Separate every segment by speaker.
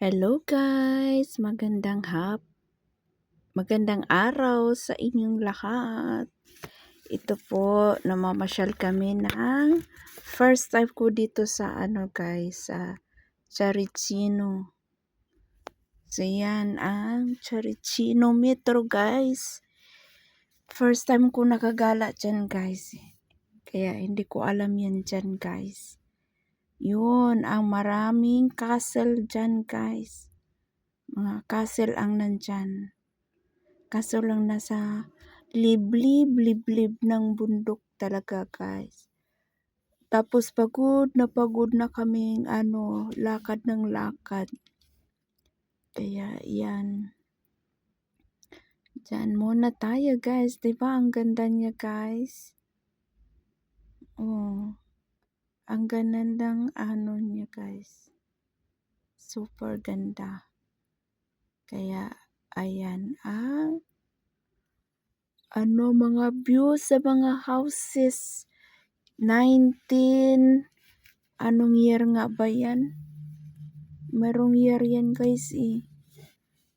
Speaker 1: Hello guys, magandang araw sa inyong lahat. Ito po, namamasyal kami ng first time ko dito sa sa Charicino. So yan ang Charicino Metro guys. First time ko nakagala dyan guys. Kaya hindi ko alam yan dyan guys. Yun, ang maraming castle dyan guys. Mga castle ang nandyan. Kaso lang nasa liblib ng bundok talaga guys. Tapos pagod na kaming lakad ng lakad. Kaya yan. Diyan muna tayo guys. Diba ang ganda niya guys? Oh, ang ganda ng niya guys. Super ganda. Kaya ayan ang mga view sa mga houses. 19 anong year nga ba yan? Merong year yan guys eh.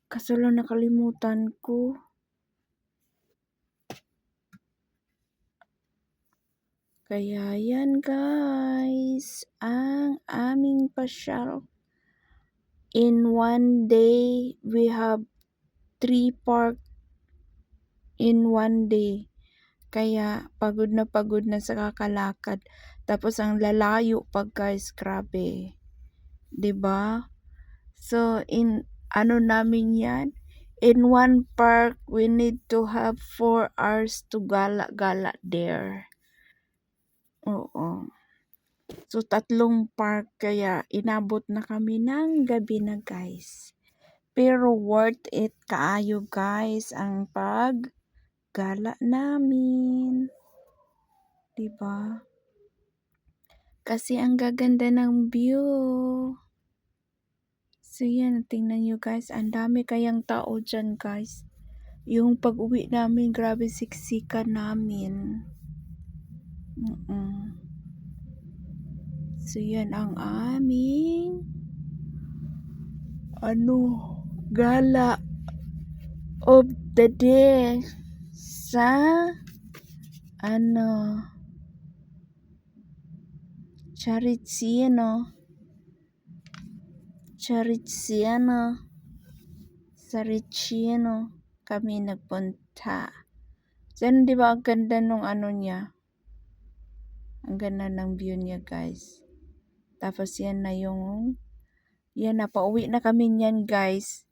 Speaker 1: Kaso lang nakalimutan ko. Kaya yan guys, ang aming pasyal. In one day, we have 3 park in one day. Kaya pagod na sa kakalakad. Tapos ang lalayo pa guys, grabe. 'Di ba? So namin yan. In one park, we need to have 4 hours to gala-gala there. Oo. So 3 park kaya inabot na kami ng gabi na guys. Pero worth it kaayo guys ang gala namin. 'Di ba? Kasi ang gaganda ng view. So yan, tingnan nyo guys, ang dami kayang tao dyan guys. Yung pag-uwi namin, grabe siksikan namin. So yan ang aming gala of the day sa Charicino kami nagpunta. Diyan, di ba ang ganda nung niya? Ang ganda ng view niya guys. Tapos yan na pauwi na kami niyan guys.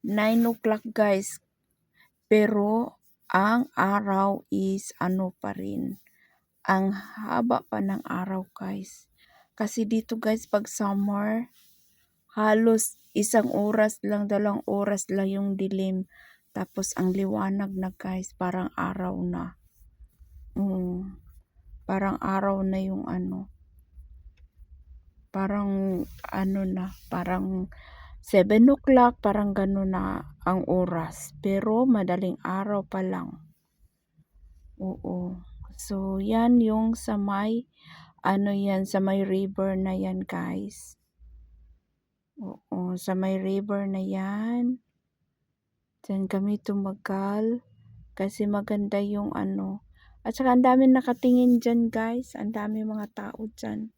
Speaker 1: 9 o'clock guys. Pero ang araw is pa rin. Ang haba pa ng araw guys. Kasi dito guys pag summer, halos 1 oras lang, 2 oras lang yung dilim. Tapos ang liwanag na guys, parang araw na. Parang araw na yung parang parang 7 o'clock, parang gano'n na ang oras. Pero madaling araw pa lang. Oo. So, yan yung sa may, sa may river na yan guys. Oo, sa may river na yan. Diyan kami tumagal. Kasi maganda yung At saka ang dami nakatingin dyan guys. Ang dami mga tao dyan.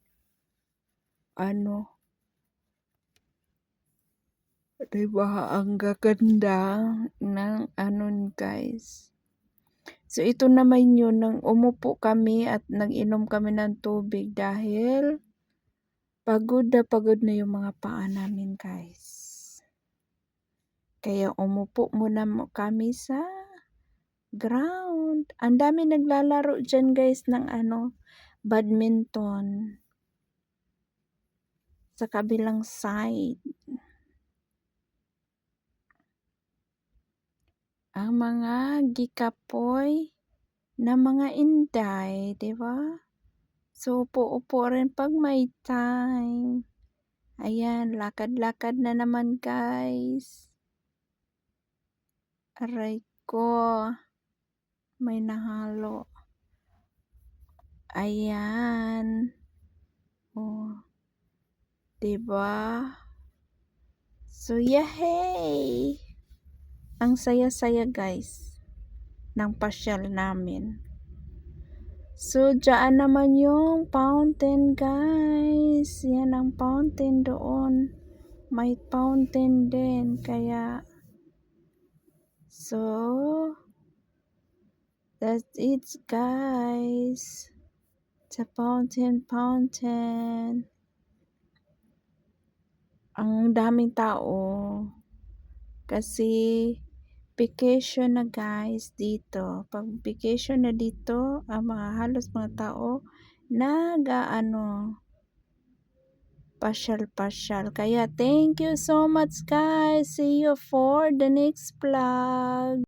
Speaker 1: Diba ang gaganda ng guys. So ito naman yun, nang umupo kami at nag-inom kami ng tubig dahil pagod na yung mga paa namin guys. Kaya umupo muna kami sa ground. Ang dami naglalaro dyan guys ng badminton. Sa kabilang side. Ang mga gikapoy na mga inday, di ba? So, upo-upo rin pag may time. Ayan, lakad-lakad na naman guys. Aray ko. May nahalo. Ayan. Oh. Diba? So, yahey! Ang saya-saya guys ng pasyal namin. So, dyan naman yung fountain guys. Yan ang fountain doon. May fountain din. Kaya, so, that's it guys. Sa fountain. Ang daming tao. Kasi, vacation na guys dito. Pag vacation na dito, ang halos mga tao, pasyal. Kaya, thank you so much guys. See you for the next vlog.